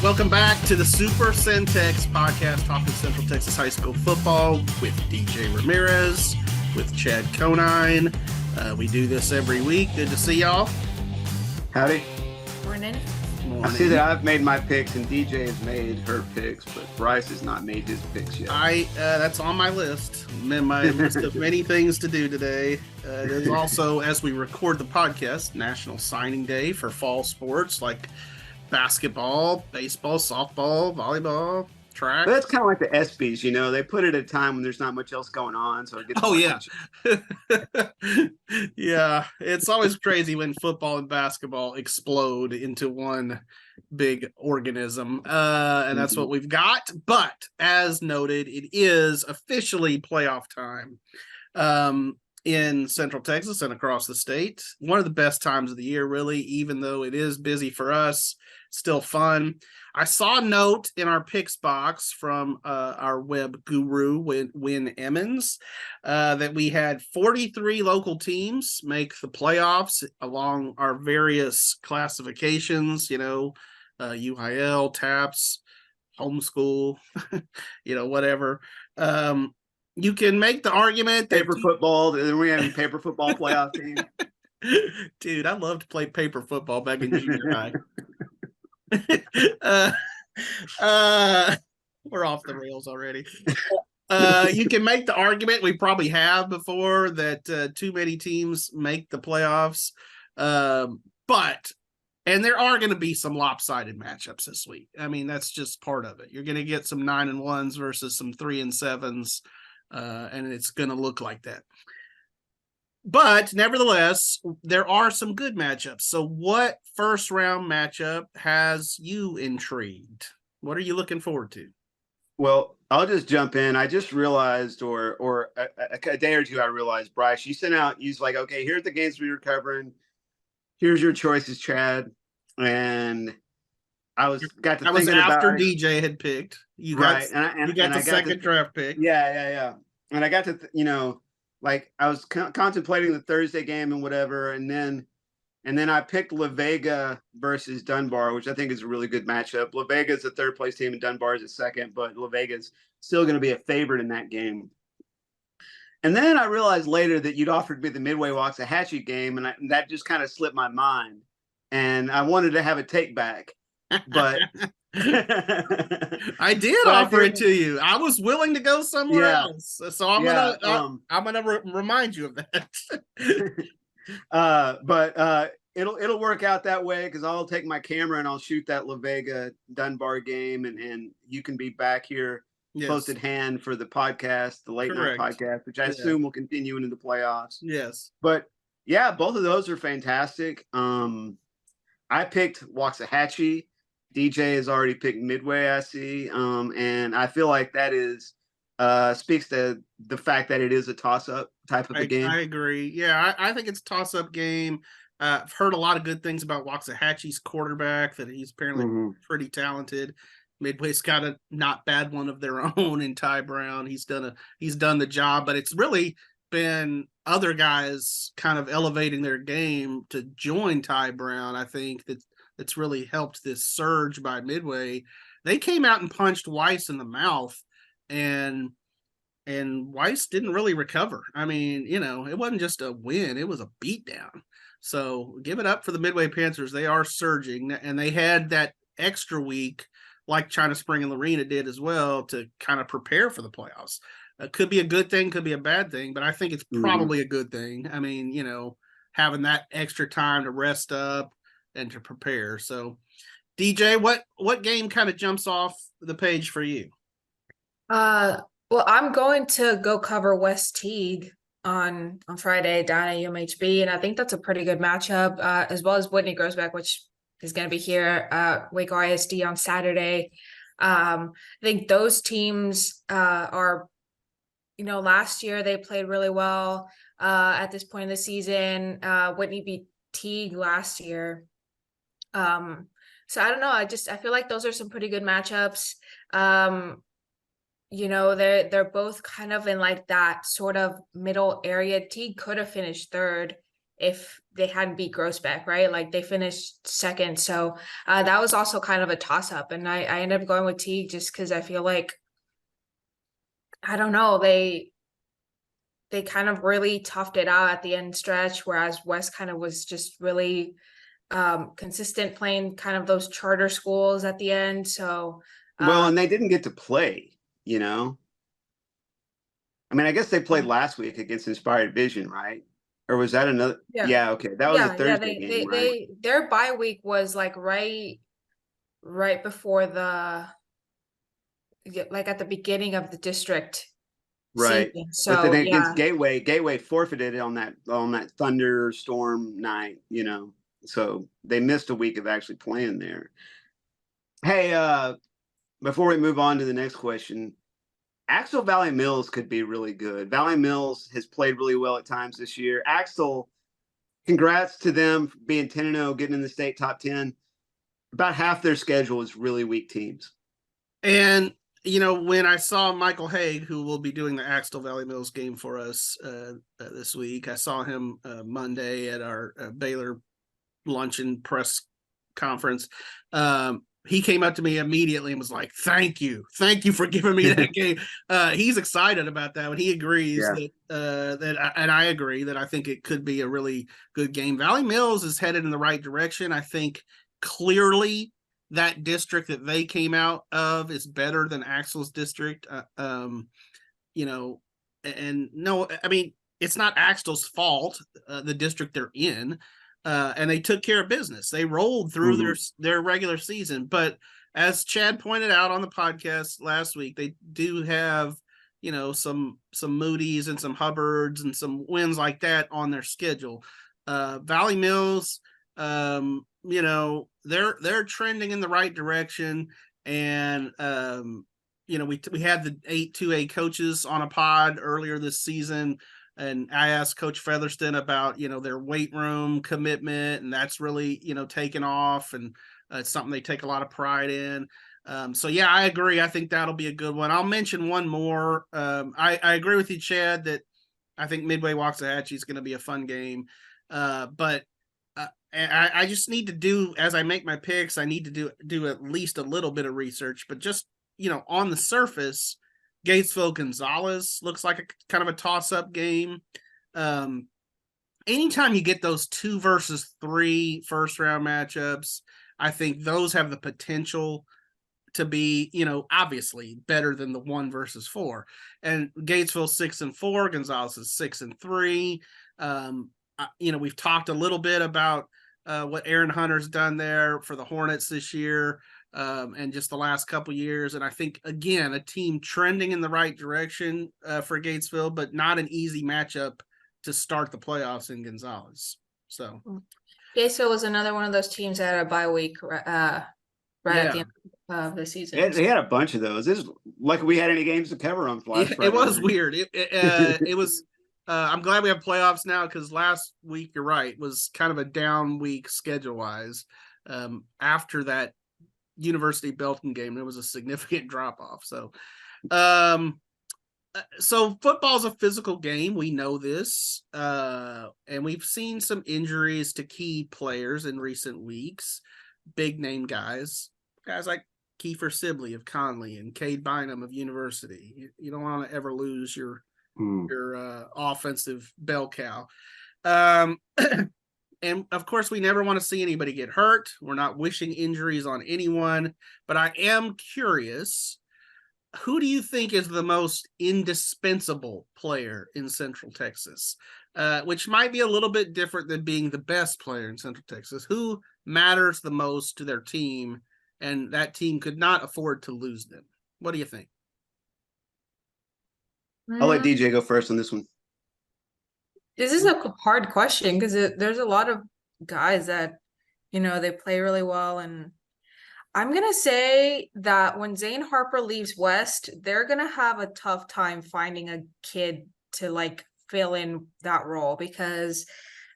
welcome back to the super-centex podcast, talking Central Texas high school football with DJ Ramirez, with Chad Conine. We do this every week. Good to see y'all. Howdy. Morning. I see that I've made my picks and DJ has made her picks, but Bryce has not made his picks yet. That's on my list. My list of many things to do today. There's also, as we record the podcast, National Signing Day for fall sports like basketball, baseball, softball, volleyball, track. But that's kind of like the ESPYs, you know. They put it at a time when there's not much else going on, so it gets Yeah, it's always crazy when football and basketball explode into one big organism, and that's what we've got. But as noted, it is officially playoff time in Central Texas and across the state. One of the best times of the year, really, even though it is busy for us, still fun. I saw a note in our picks box from our web guru, Win Emmons, that we had 43 local teams make the playoffs along our various classifications, UIL, TAPS, homeschool, whatever. You can make the argument that paper football. Then we have a paper football playoff team. Dude, I loved to play paper football back in junior high. We're off the rails already. You can make the argument, we probably have before, that too many teams make the playoffs. But there are going to be some lopsided matchups this week. I mean, that's just part of it. You're going to get some 9-1s versus some 3-7s, and it's going to look like that. But nevertheless, there are some good matchups. So what first round matchup has you intrigued? What are you looking forward to? Well, I'll just jump in. I just realized, or a day or two, I realized, Bryce, you sent out, you was like, okay, here's the games we were covering. Here's your choices, Chad. And I was thinking after about DJ had picked. You got the second draft pick. Yeah. And I got to, like I was contemplating the Thursday game and whatever, and then I picked La Vega versus Dunbar, which I think is a really good matchup. La Vega is the third place team and Dunbar is the second, but La Vega is still going to be a favorite in that game. And then I realized later that you'd offered me the Midway-Waxahachie game, and that just kind of slipped my mind. And I wanted to have a take back, but I did offer it to you. I was willing to go somewhere else, so I'm gonna remind you of that. But it'll work out that way because I'll take my camera and I'll shoot that La Vega Dunbar game, and you can be back here close at hand for the podcast, the late night podcast, which I assume will continue into the playoffs. Yes, but yeah, both of those are fantastic. I picked Waxahachie. DJ has already picked Midway, I see. And I feel like that is speaks to the fact that it is a toss-up type of a game. I agree. Yeah, I think it's a toss-up game. I've heard a lot of good things about Waxahachie's quarterback, that he's apparently pretty talented. Midway's got a not bad one of their own in Ty Brown. He's done the job, but it's really been other guys kind of elevating their game to join Ty Brown. I think that's really helped this surge by Midway. They came out and punched Weiss in the mouth, and Weiss didn't really recover. I mean, it wasn't just a win, it was a beatdown. So give it up for the Midway Panthers. They are surging, and they had that extra week, like China Spring and Lorena did as well, to kind of prepare for the playoffs. Could be a good thing, could be a bad thing, but I think it's probably a good thing. I mean, having that extra time to rest up and to prepare. So, DJ, what game kind of jumps off the page for you? Well, I'm going to go cover West-Teague on Friday down at UMHB, and I think that's a pretty good matchup, as well as Whitney Groesbeck, which is going to be here at Waco ISD on Saturday. I think those teams are, last year they played really well at this point in the season. Whitney beat Teague last year. So I don't know. I feel like those are some pretty good matchups. They're both kind of in like that sort of middle area. Teague could have finished third if they hadn't beat Groesbeck, right? Like they finished second. So that was also kind of a toss up. And I ended up going with Teague just because I feel like, I don't know, they kind of really toughed it out at the end stretch, whereas West kind of was just really consistent playing kind of those charter schools at the end. So well, and they didn't get to play, you know. I mean, I guess they played last week against Inspired Vision, right? Or was that another? Yeah, okay, that was a Thursday game, right? Their bye week was like right before like at the beginning of the district Right. season. But then So against Gateway forfeited on that thunderstorm night, you know. So they missed a week of actually playing there. Hey, before we move on to the next question, Axtell-Valley Mills could be really good. Valley Mills has played really well at times this year. Axtell, congrats to them for being 10-0, getting in the state top 10. About half their schedule is really weak teams. And, you know, when I saw Michael Haig, who will be doing the Axtell-Valley Mills game for us this week, I saw him Monday at our Baylor luncheon press conference. He came up to me immediately and was like, thank you for giving me that game. He's excited about that, and he agrees and I agree that I think it could be a really good game. Valley Mills is headed in the right direction. I think clearly that district that they came out of is better than Axel's district. You know, and no, I mean, it's not Axtell's fault, the district they're in. And they took care of business. They rolled through their regular season. But as Chad pointed out on the podcast last week, they do have, you know, some Moody's and some Hubbards and some wins like that on their schedule. Valley Mills, you know, they're trending in the right direction. And you know, we had the 8 2A coaches on a pod earlier this season. And I asked Coach Featherston about, you know, their weight room commitment, and that's really, you know, taken off, and it's something they take a lot of pride in. So yeah, I agree. I think that'll be a good one. I'll mention one more. I agree with you, Chad, that I think Midway-Waxahachie is going to be a fun game. But I just need to do, as I make my picks, I need to do at least a little bit of research. But just, you know, on the surface, Gatesville Gonzales looks like a kind of a toss-up game. Anytime you get those 2 versus 3 first-round matchups, I think those have the potential to be, you know, obviously better than the 1 versus 4. And Gatesville 6-4, Gonzales is 6-3. You know, we've talked a little bit about what Aaron Hunter's done there for the Hornets this year. And just the last couple years. And I think, again, a team trending in the right direction for Gatesville, but not an easy matchup to start the playoffs in Gonzales. So Gatesville was another one of those teams that had a bye week at the end of the season. They had a bunch of those. This is like we had any games to cover on last Friday. It was weird. It was. I'm glad we have playoffs now, because last week, you're right, was kind of a down week schedule wise. After that University Belton game, there was a significant drop off. So football's a physical game, we know this, and we've seen some injuries to key players in recent weeks, big name guys like Kiefer Sibley of Connally and Cade Bynnom of University. You don't want to ever lose your offensive bell cow. And of course, we never want to see anybody get hurt. We're not wishing injuries on anyone, but I am curious, who do you think is the most indispensable player in Central Texas? Which might be a little bit different than being the best player in Central Texas. Who matters the most to their team, and that team could not afford to lose them? What do you think? I'll let DJ go first on this one. This is a hard question, because there's a lot of guys that, you know, they play really well. And I'm going to say that when Zane Harper leaves West, they're going to have a tough time finding a kid to like fill in that role, because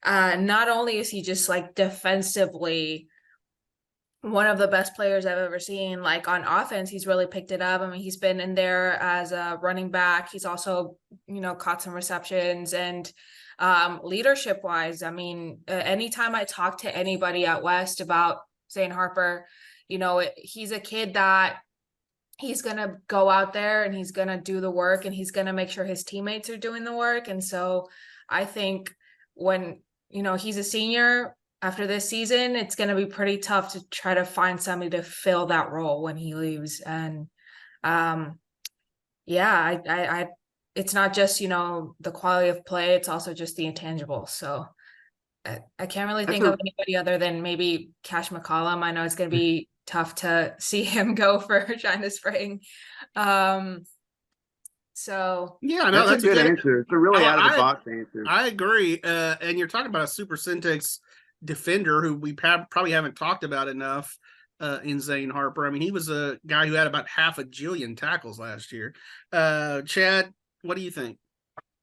not only is he just like defensively one of the best players I've ever seen. Like on offense, he's really picked it up. I mean, he's been in there as a running back. He's also, caught some receptions, and leadership wise, I mean, anytime I talk to anybody at West about Zane Harper, he's a kid that he's going to go out there and he's going to do the work, and he's going to make sure his teammates are doing the work. And so I think when, he's a senior after this season, it's going to be pretty tough to try to find somebody to fill that role when he leaves. And it's not just, the quality of play, it's also just the intangibles. So I can't really think of anybody other than maybe Cash McCollum. I know it's going to be tough to see him go for China Spring. So yeah, no, that's a good answer. It's a really out of the box answer. I agree. And you're talking about a super-centex defender who we probably haven't talked about enough in Zane Harper. I mean, he was a guy who had about half a jillion tackles last year. Chad, what do you think?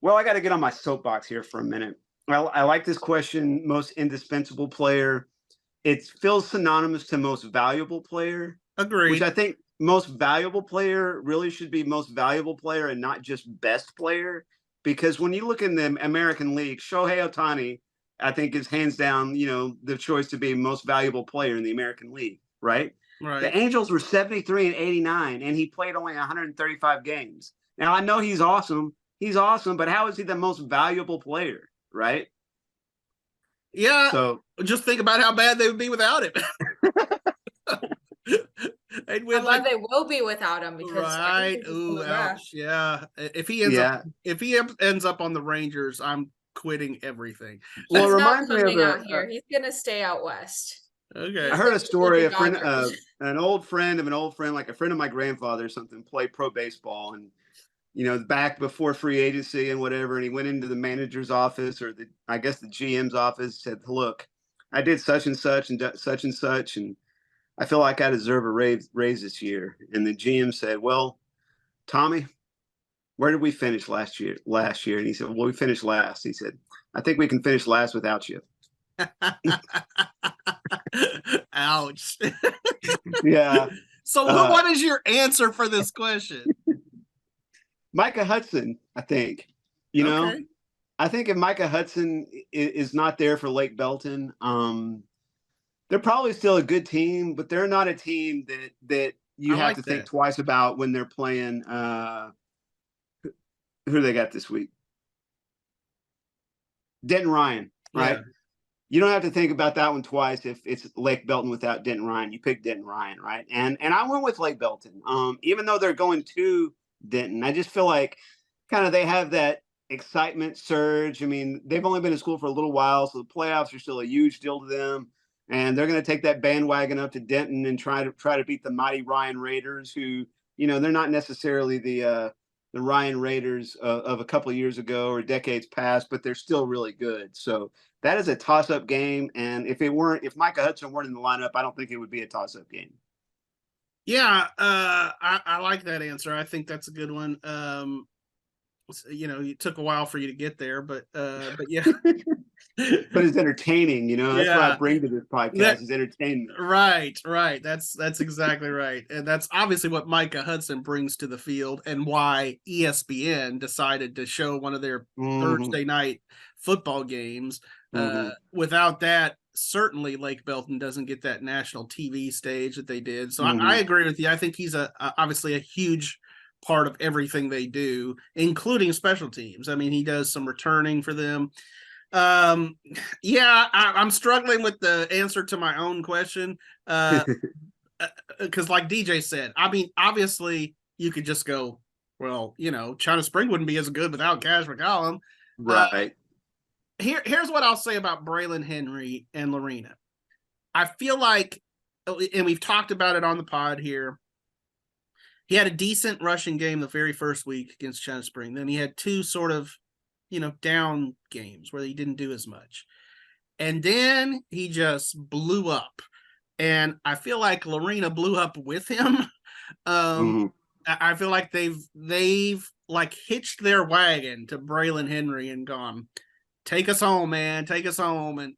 Well, I got to get on my soapbox here for a minute. Well, I like this question, most indispensable player. It feels synonymous to most valuable player. Agreed. Which I think most valuable player really should be most valuable player and not just best player. Because when you look in the American League, Shohei Ohtani, I think, is hands down, the choice to be most valuable player in the American League, right? Right. The Angels were 73 and 89, and he played only 135 games. Now, I know he's awesome. He's awesome, but how is he the most valuable player, right? Yeah. So just think about how bad they would be without him. They will be without him because right. Ooh, ouch. Yeah. If he ends up on the Rangers, I'm quitting everything. Well, he's it not reminds me coming of out here. He's gonna stay out west. Okay. I heard a story. An old friend, like a friend of my grandfather or something, played pro baseball, and back before free agency and whatever. And he went into the manager's office, or the GM's office, said, "Look, I did such and such and such and such, and I feel like I deserve a raise this year." And the GM said, "Well, Tommy, where did we finish last year? And he said, "Well, we finished last." He said, "I think we can finish last without you." Ouch. Yeah. So what is your answer for this question? Micah Hudson, I think. I think if Micah Hudson is not there for Lake Belton, they're probably still a good team, but they're not a team that you have to think twice about when they're playing. Who they got this week? Denton Ryan, right? Yeah. You don't have to think about that one twice if it's Lake Belton without Denton Ryan. You pick Denton Ryan, right? And I went with Lake Belton. Even though they're going to Denton, I just feel like kind of they have that excitement surge. I mean, they've only been in school for a little while, so the playoffs are still a huge deal to them. And they're going to take that bandwagon up to Denton and try to beat the mighty Ryan Raiders, who, they're not necessarily the Ryan Raiders of a couple of years ago or decades past, but they're still really good. So that is a toss-up game. And if Micah Hudson weren't in the lineup, I don't think it would be a toss-up game. Yeah, I like that answer. I think that's a good one. It took a while for you to get there, but yeah. But it's entertaining, that's what I bring to this podcast is entertainment. Right. That's exactly right. And that's obviously what Micah Hudson brings to the field, and why ESPN decided to show one of their Thursday night football games. Without that, certainly Lake Belton doesn't get that national TV stage that they did. So I agree with you. I think he's obviously a huge part of everything they do, including special teams. I mean, he does some returning for them. I'm struggling with the answer to my own question, because like DJ said, I mean, obviously you could just go, well, China Spring wouldn't be as good without Cash McCollum. Right. Here's what I'll say about Braylon Henry and Lorena. I feel like, and we've talked about it on the pod here, he had a decent rushing game the very first week against China Spring. Then he had two sort of, down games where he didn't do as much. And then he just blew up. And I feel like Lorena blew up with him. I feel like they've like hitched their wagon to Braylon Henry and gone, take us home, man, take us home.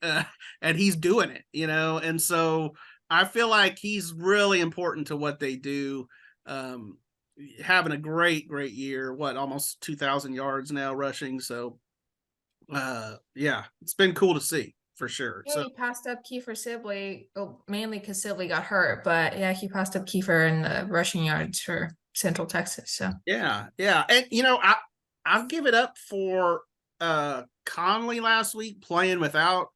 And he's doing it, and so I feel like he's really important to what they do. Having a great year. Almost 2,000 yards now rushing. So, yeah, it's been cool to see for sure. Yeah, So he passed up Kiefer Sibley, mainly because Sibley got hurt, but yeah, he passed up Kiefer in the rushing yards for Central Texas. So yeah, and I'll give it up for Connally last week playing without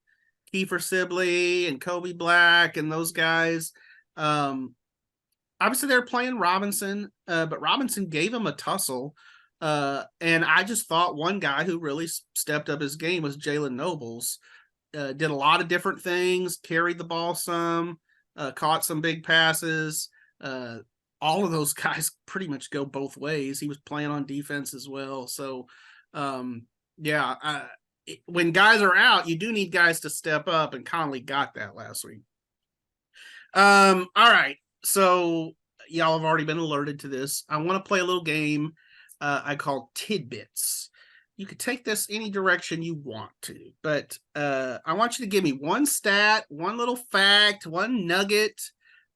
Kiefer Sibley and Kobe Black and those guys. Obviously they're playing Robinson, but Robinson gave him a tussle. And I just thought one guy who really stepped up his game was Jalen Nobles. Did a lot of different things, carried the ball some, caught some big passes. All of those guys pretty much go both ways. He was playing on defense as well. So, when guys are out, you do need guys to step up, and Connally got that last week. All right. So y'all have already been alerted to this. I want to play a little game I call Tidbits. You could take this any direction you want to, but I want you to give me one stat, one little fact, one nugget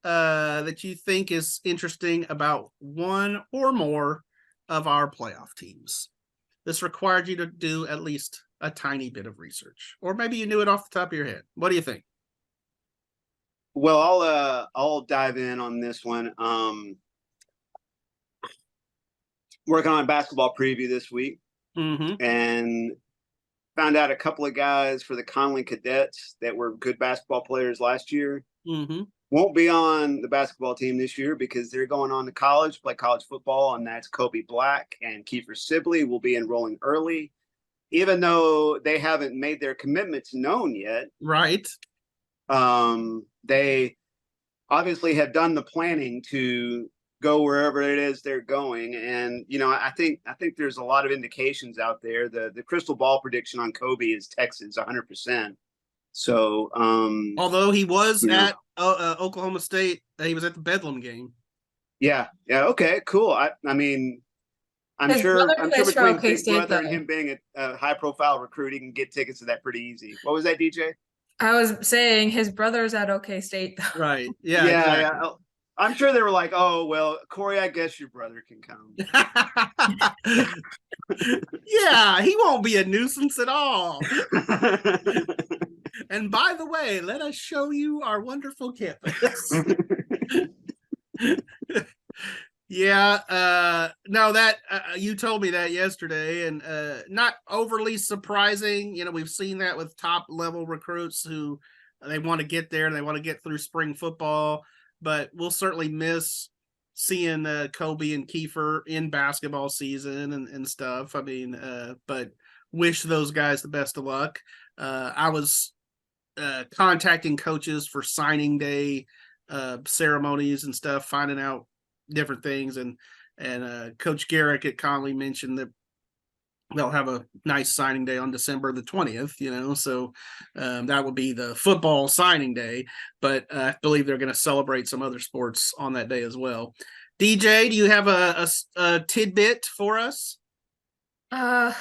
that you think is interesting about one or more of our playoff teams. This required you to do at least a tiny bit of research, or maybe you knew it off the top of your head. What do you think? Well, I'll dive in on this one. Working on a basketball preview this week, and found out a couple of guys for the Connally Cadets that were good basketball players last year. Won't be on the basketball team this year because they're going on to college, play college football, and that's Kobe Black and Kiefer Sibley will be enrolling early, even though they haven't made their commitments known yet. Right. They obviously have done the planning to go wherever it is they're going, and I think there's a lot of indications out there. The crystal ball prediction on Kobe is Texas 100%. So although he was at Oklahoma State, he was at the Bedlam game. Yeah, okay, cool. I mean, I'm sure between Big Brother and him being a high profile recruit, he can get tickets to that pretty easy. What was that, DJ? I was saying his brother's at OK State, though. Right. Yeah. Exactly. I'm sure they were like, oh, well, Corey, I guess your brother can come. Yeah, he won't be a nuisance at all. And by the way, let us show you our wonderful campus. Yeah, no, that you told me that yesterday, and not overly surprising. We've seen that with top level recruits who they want to get there, they want to get through spring football, but we'll certainly miss seeing Kobe and Kiefer in basketball season and stuff. I mean, but wish those guys the best of luck. I was contacting coaches for signing day ceremonies and stuff, finding out different things, and Coach Garrick at Connally mentioned that they'll have a nice signing day on December the 20th, so that will be the football signing day, but I believe they're going to celebrate some other sports on that day as well. DJ, do you have a tidbit for us? I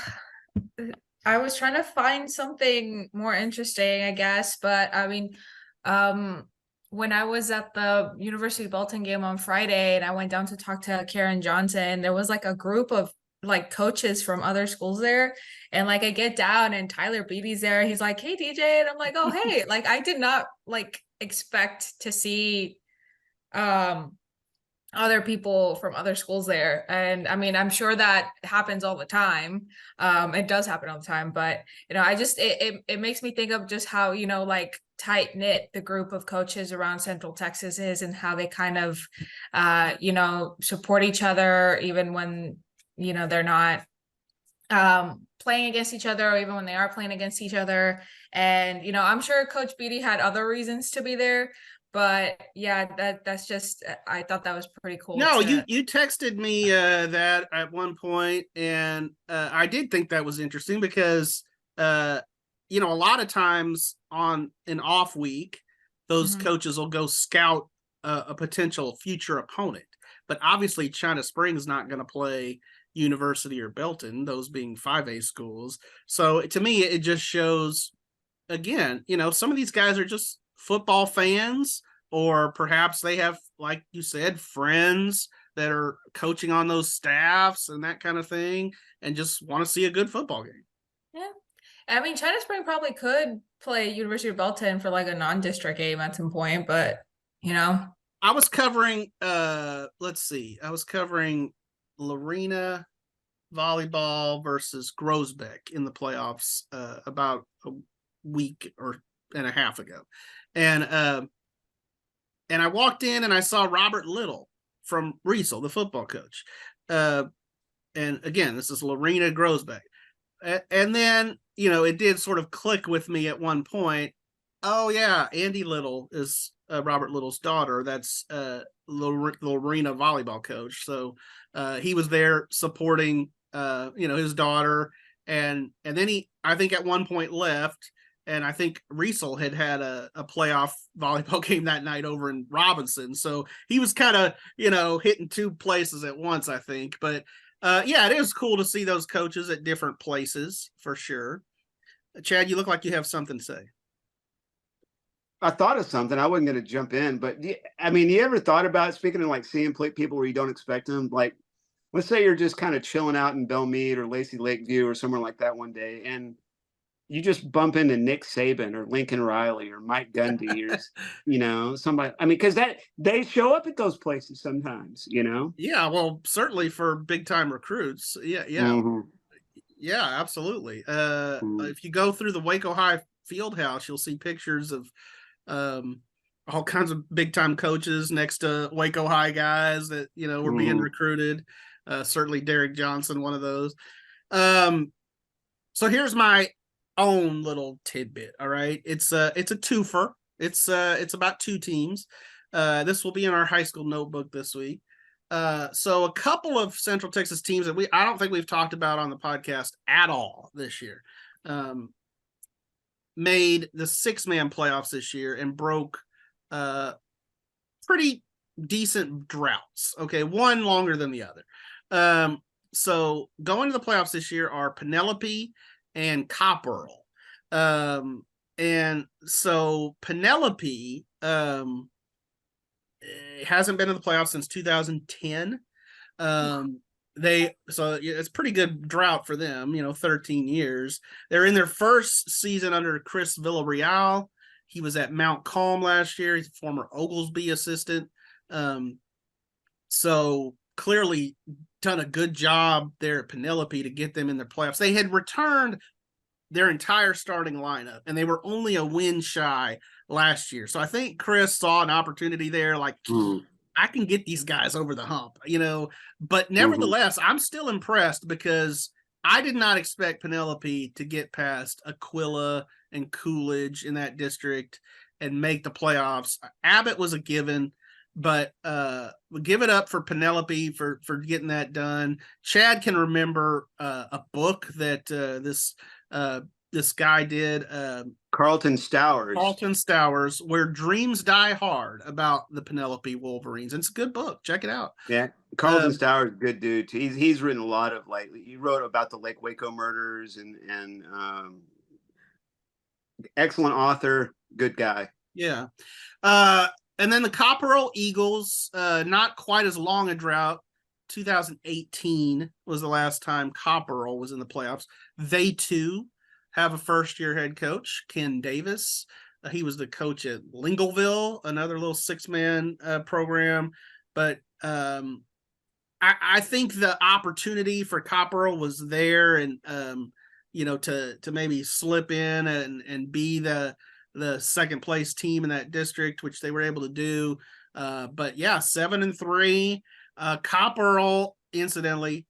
was trying to find something more interesting, I guess, but I mean, when I was at the University of Belton game on Friday and I went down to talk to Karen Johnson, there was like a group of like coaches from other schools there. And like I get down and Tyler Beatty's there. He's like, hey, DJ. And I'm like, oh, hey, like I did not like expect to see other people from other schools there. And I mean, I'm sure that happens all the time. It does happen all the time, but I just, it makes me think of just how, like tight knit the group of coaches around Central Texas is, and how they kind of, support each other, even when, they're not playing against each other, or even when they are playing against each other. And, I'm sure Coach Beatty had other reasons to be there, but yeah, that's just, I thought that was pretty cool. No, you texted me that at one point, and I did think that was interesting because, a lot of times on an off week, those coaches will go scout a potential future opponent. But obviously China Springs not going to play University or Belton, those being 5A schools. So to me, it just shows, again, some of these guys are just football fans, or perhaps they have, like you said, friends that are coaching on those staffs and that kind of thing, and just want to see a good football game. Yeah. I mean, China Spring probably could play University of Belton for like a non-district game at some point, but I was covering I was covering Lorena volleyball versus Groesbeck in the playoffs about a week and a half ago. And I walked in and I saw Robert Little from Riesel, the football coach. And again, this is Lorena Groesbeck. And then, it did sort of click with me at one point. Oh yeah, Andy Little is Robert Little's daughter. That's Lorena volleyball coach. So he was there supporting his daughter, and then I think at one point left, and I think Riesel had a playoff volleyball game that night over in Robinson. So he was kind of hitting two places at once, I think. But it is cool to see those coaches at different places for sure. Chad, you look like you have something to say. I thought of something. I wasn't going to jump in, but you ever thought about, speaking of like seeing people where you don't expect them? Like, let's say you're just kind of chilling out in Belmead or Lacey Lakeview or somewhere like that one day, and you just bump into Nick Saban or Lincoln Riley or Mike Gundy or somebody. I mean, because they show up at those places sometimes. Yeah, well, certainly for big time recruits. Yeah. Mm-hmm. Yeah, absolutely. Mm-hmm. If you go through the Waco High field house, you'll see pictures of all kinds of big time coaches next to Waco High guys that were being recruited. Certainly Derek Johnson, one of those. So here's my own little tidbit. All right, it's a twofer. It's about two teams. This will be in our high school notebook this week. So a couple of Central Texas teams that I don't think we've talked about on the podcast at all this year, made the 6-man playoffs this year and broke pretty decent droughts. Okay, one longer than the other. So going to the playoffs this year are Penelope and Kopperl. And so Penelope hasn't been in the playoffs since 2010. It's pretty good drought for them, 13 years. They're in their first season under Chris Villarreal. He was at Mount Calm last year. He's a former Oglesby assistant. So clearly done a good job there at Penelope to get them in their playoffs. They had returned their entire starting lineup, and they were only a win shy last year. So I think Chris saw an opportunity there, like, I can get these guys over the hump, but nevertheless, I'm still impressed because I did not expect Penelope to get past Aquila and Coolidge in that district and make the playoffs. Abbott was a given, but we'll give it up for Penelope for getting that done. Chad can remember a book that this guy did, Carlton Stowers, Where Dreams Die Hard, about the Penelope Wolverines. And it's a good book. Check it out. Yeah. Carlton Stowers, good dude. He's written a lot of, like, he wrote about the Lake Waco murders and excellent author, good guy. Yeah. And then the Kopperl Eagles, not quite as long a drought. 2018 was the last time Kopperl was in the playoffs. They too have a first-year head coach, Ken Davis. He was the coach at Lingleville, another little 6-man program. But I think the opportunity for Kopperl was there, and to maybe slip in and be the second place team in that district, which they were able to do. But yeah, 7-3. Kopperl, incidentally,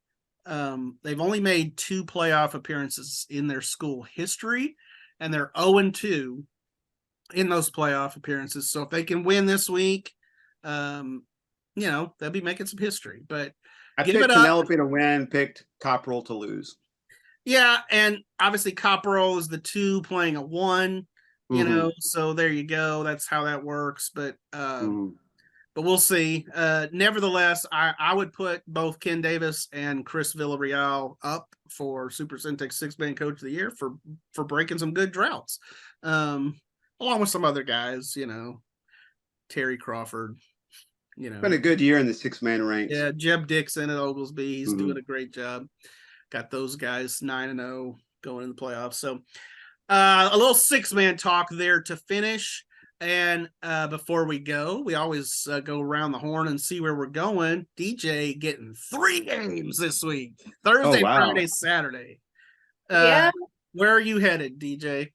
they've only made 2 playoff appearances in their school history, and they're 0-2 in those playoff appearances. So if they can win this week, they'll be making some history. But I picked Penelope to win, picked Kopperl to lose. Yeah, and obviously Kopperl is the 2 playing a 1, so there you go. That's how that works. But we'll see. Nevertheless, I would put both Ken Davis and Chris Villarreal up for super-centex 6-man coach of the year for breaking some good droughts, along with some other guys. Terry Crawford. Been a good year in the 6-man ranks. Yeah, Jeb Dixon at Oglesby. He's doing a great job. Got those guys 9-0 going in the playoffs. So a little 6-man talk there to finish. And before we go, we always go around the horn and see where we're going. DJ getting 3 games this week. Thursday, Friday, Saturday. Yeah. Where are you headed, DJ?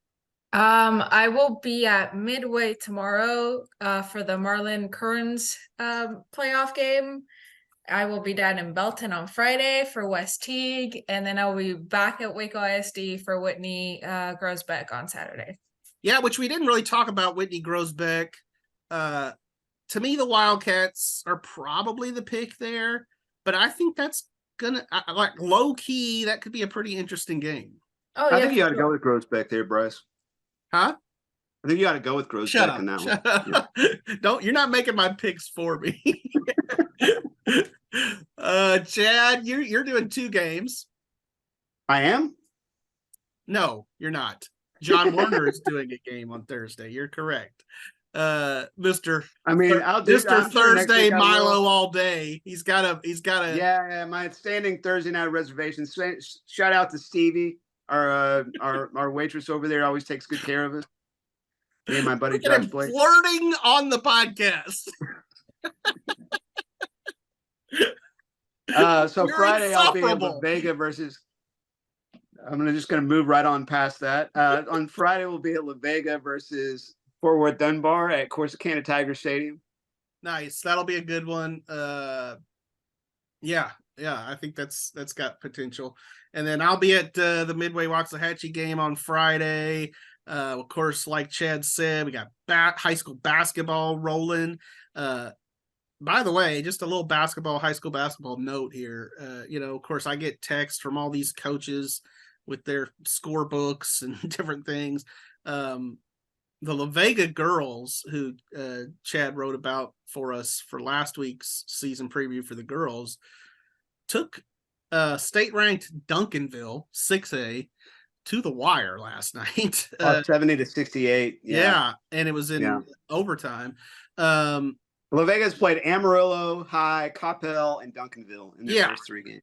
I will be at Midway tomorrow for the Marlin Currens playoff game. I will be down in Belton on Friday for West-Teague, and then I'll be back at Waco ISD for Whitney Grosbeck on Saturday. Yeah, which we didn't really talk about Whitney Grosbeck. To me, the Wildcats are probably the pick there, but I think that's gonna like low key. That could be a pretty interesting game. Oh, yeah, I think you got to go with Grosbeck there, Bryce. Huh? I think you got to go with Grosbeck in that one. Yeah. You're not making my picks for me. Chad, you're doing 2 games. I am? No, you're not. John Warner is doing a game on Thursday. You're correct. Mr. Mr. Thursday Milo all day. He's got a Yeah, my standing Thursday night reservation. Shout out to Stevie. Our waitress over there always takes good care of us. Me and my buddy Josh Blake. Flirting on the podcast. So You're Friday I'll be at insufferable. Vega versus. I'm just gonna move right on past that. On Friday we'll be at La Vega versus Fort Worth Dunbar at Corsicana Tiger Stadium. Nice. That'll be a good one. Yeah, I think that's got potential. And then I'll be at the Midway-Waxahachie game on Friday. Of course, like Chad said, we got high school basketball rolling. By the way, just a little high school basketball note here. Of course, I get texts from all these coaches with their scorebooks and different things. The La Vega girls, who Chad wrote about for us for last week's season preview for the girls, took state-ranked Duncanville 6A to the wire last night. 70-68. Yeah, and it was in overtime. La Vega's played Amarillo, High, Kopperl, and Duncanville in their first 3 games.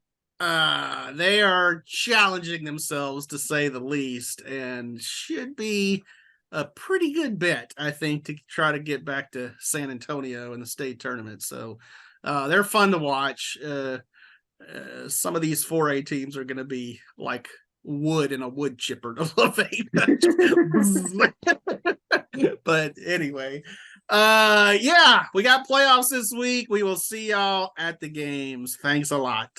They are challenging themselves, to say the least, and should be a pretty good bet, I think, to try to get back to San Antonio in the state tournament. So they're fun to watch. Some of these 4A teams are going to be like wood in a wood chipper to La Vega. But anyway, we got playoffs this week. We will see y'all at the games. Thanks a lot.